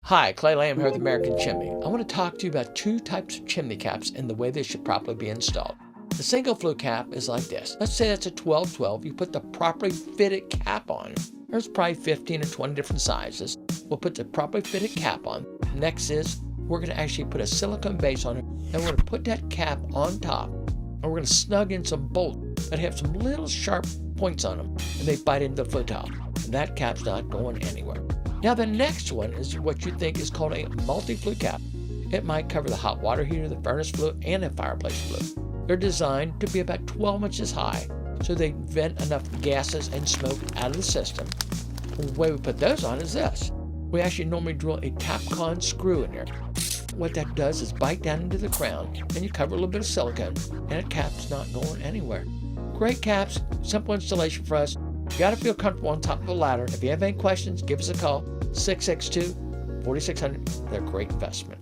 Hi, Clay Lamb here with American Chimney. I want to talk to you about two types of chimney caps and the way they should properly be installed. The single flute cap is like this. Let's say that's a 12-12. You put the properly fitted cap on. There's probably 15 or 20 different sizes. We'll put the properly fitted cap on. Next is we're going to actually put a silicone base on it, and we're going to put that cap on top, and we're going to snug in some bolts that have some little sharp points on them, and they bite into the flute top. And that cap's not going anywhere. Now the next one is what you think is called a multi-flute cap. It might cover the hot water heater, the furnace flute, and the fireplace flute. They're designed to be about 12 inches high, so they vent enough gases and smoke out of the system. The way we put those on is this. We actually normally drill a Tapcon screw in there. What that does is bite down into the crown, and you cover a little bit of silicone, and the cap's not going anywhere. Great caps, simple installation for us. You got to feel comfortable on top of the ladder. If you have any questions, give us a call, 662-4600. They're a great investment.